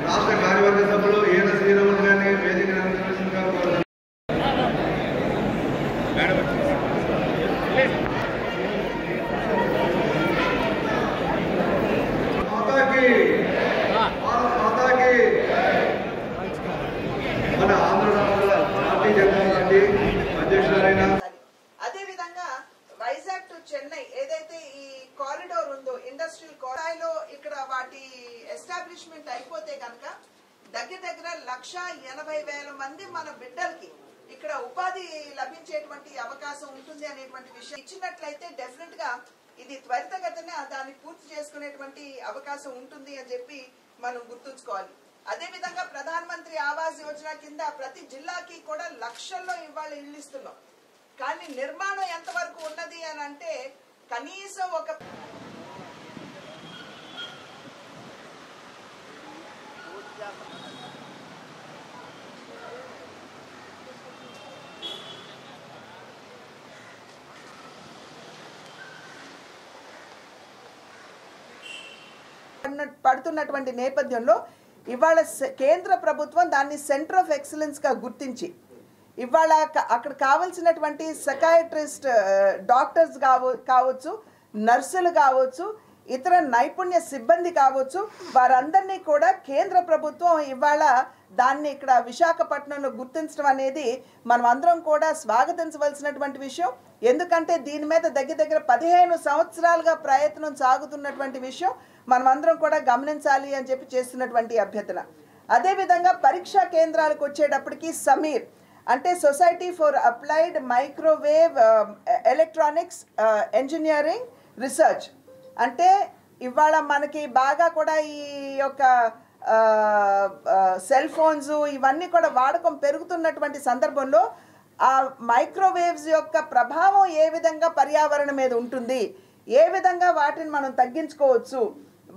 రాష్ట్ర కార్యవర్గ సభ్యులు ఏన శ్రీరాములు గారిని వేదిక మన ఆంధ్ర రాష్ట్ర భారతీయ జనతా పార్టీ అధ్యక్షులైన అదే విధంగా వైజాగ్ టు చెన్నై ఏదైతే ఈ కారిడోర్ ఉందో ఇండస్ట్రియల్ కారిడార్లో ఇక్కడ వాటి ఎస్టాబ్లిష్మెంట్ అయిపోతే కనుక దగ్గర 1,80,000 మంది మన బిడ్డలకి ఇక్కడ ఉపాధి లభించేటువంటి అవకాశం ఉంటుంది అనేటువంటి విషయం ఇచ్చినట్లయితే డెఫినెట్ గా ఇది త్వరితగతినే దాన్ని పూర్తి చేసుకునేటువంటి అవకాశం ఉంటుంది అని చెప్పి మనం గుర్తుంచుకోవాలి. అదే విధంగా ప్రధాన మంత్రి ఆవాస్ యోజన కింద ప్రతి జిల్లాకి కూడా లక్షల్లో ఇవాళ ఇల్లు ఇస్తున్నాం. కానీ నిర్మాణం ఎంతవరకు ఉన్నది అని అంటే కనీసం ఒక పడుతున్నటువంటి నేపథ్యంలో ఇవాళ కేంద్ర ప్రభుత్వం దాన్ని సెంటర్ ఆఫ్ ఎక్సలెన్స్ గా గుర్తించి ఇవాళ అక్కడ కావాల్సినటువంటి సైకాట్రిస్ట్ డాక్టర్స్ కావచ్చు, నర్సులు కావచ్చు, ఇతర నైపుణ్య సిబ్బంది కావచ్చు, వారందరినీ కూడా కేంద్ర ప్రభుత్వం ఇవాళ దాన్ని ఇక్కడ విశాఖపట్నంలో గుర్తించడం అనేది మనం అందరం కూడా స్వాగతించవలసినటువంటి విషయం. ఎందుకంటే దీని మీద దగ్గర 15 సంవత్సరాలుగా ప్రయత్నం సాగుతున్నటువంటి విషయం మనం అందరం కూడా గమనించాలి అని చెప్పి చేస్తున్నటువంటి అభ్యర్థన. అదేవిధంగా పరీక్షా కేంద్రాలకు వచ్చేటప్పటికి సమీర్ అంటే society for applied microwave electronics engineering research అంటే ఇవాళ మనకి బాగా కూడా ఈ యొక్క సెల్ ఫోన్స్ ఇవన్నీ కూడా వాడకం పెరుగుతున్నటువంటి సందర్భంలో ఆ మైక్రోవేవ్స్ యొక్క ప్రభావం ఏ విధంగా పర్యావరణం మీద ఉంటుంది, ఏ విధంగా వాటిని మనం తగ్గించుకోవచ్చు,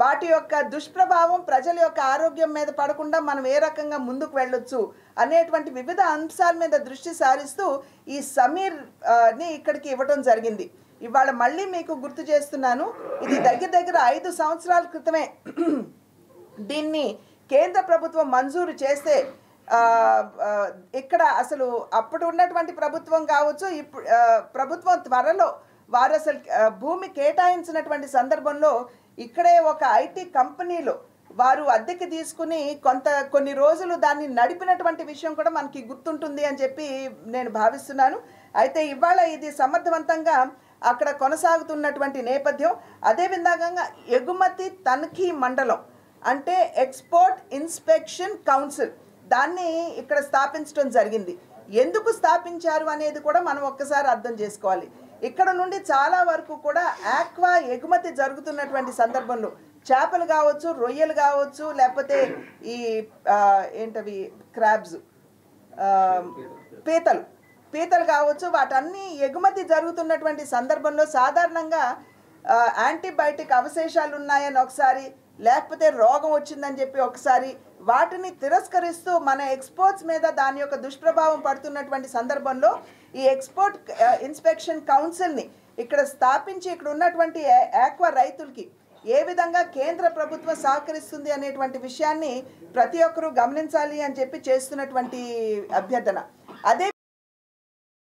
వాటి యొక్క దుష్ప్రభావం ప్రజల యొక్క ఆరోగ్యం మీద పడకుండా మనం ఏ రకంగా ముందుకు వెళ్ళొచ్చు అనేటువంటి వివిధ అంశాల మీద దృష్టి సారిస్తూ ఈ సమీర్ని ఇక్కడికి ఇవ్వడం జరిగింది. ఇవాళ మళ్ళీ మీకు గుర్తు చేస్తున్నాను, ఇది దగ్గర 5 సంవత్సరాల క్రితమే దీన్ని కేంద్ర ప్రభుత్వం మంజూరు చేస్తే ఇక్కడ అసలు అప్పుడు ఉన్నటువంటి ప్రభుత్వం కావచ్చు, ఇప్పుడు ప్రభుత్వం త్వరలో వారు అసలు భూమి కేటాయించినటువంటి సందర్భంలో ఇక్కడే ఒక ఐటీ కంపెనీలో వారు అద్దెకి తీసుకుని కొన్ని రోజులు దాన్ని నడిపినటువంటి విషయం కూడా మనకి గుర్తుంటుంది అని చెప్పి నేను భావిస్తున్నాను. అయితే ఇవాళ ఇది సమర్థవంతంగా అక్కడ కొనసాగుతున్నటువంటి నేపథ్యం. అదేవిధంగా ఎగుమతి తనిఖీ మండలం అంటే ఎక్స్పోర్ట్ ఇన్స్పెక్షన్ కౌన్సిల్ దాన్ని ఇక్కడ స్థాపించడం జరిగింది. ఎందుకు స్థాపించారు అనేది కూడా మనం ఒక్కసారి అర్థం చేసుకోవాలి. ఇక్కడ నుండి చాలా వరకు కూడా ఆక్వా ఎగుమతి జరుగుతున్నటువంటి సందర్భంలో చేపలు కావచ్చు, రొయ్యలు కావచ్చు, లేకపోతే ఈ ఏంటవి క్రాబ్స్ పీతలు కావచ్చు, వాటన్నీ ఎగుమతి జరుగుతున్నటువంటి సందర్భంలో సాధారణంగా యాంటీబయాటిక్ అవశేషాలు ఉన్నాయని ఒకసారి, లేకపోతే రోగం వచ్చిందని చెప్పి ఒకసారి వాటిని తిరస్కరిస్తూ మన ఎక్స్పోర్ట్స్ మీద దాని యొక్క దుష్ప్రభావం పడుతున్నటువంటి సందర్భంలో ఈ ఎక్స్పోర్ట్ ఇన్స్పెక్షన్ కౌన్సిల్ని ఇక్కడ స్థాపించి ఇక్కడ ఉన్నటువంటి ఆక్వా రైతులకి ఏ విధంగా కేంద్ర ప్రభుత్వం సహకరిస్తుంది అనేటువంటి విషయాన్ని ప్రతి ఒక్కరూ గమనించాలి అని చెప్పి చేస్తున్నటువంటి అభ్యర్థన. అదే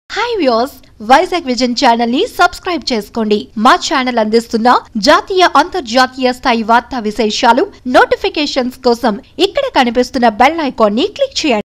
high viewers, Vizag vision channel ని సబ్స్క్రైబ్ చేసుకోండి. మా ఛానల్ అందిస్తున్న జాతీయ అంతర్జాతీయ స్థాయి వార్తా విశేషాలు నోటిఫికేషన్స్ కోసం ఇక్కడ కనిపిస్తున్న బెల్ ఐకాన్ ని క్లిక్ చేయండి.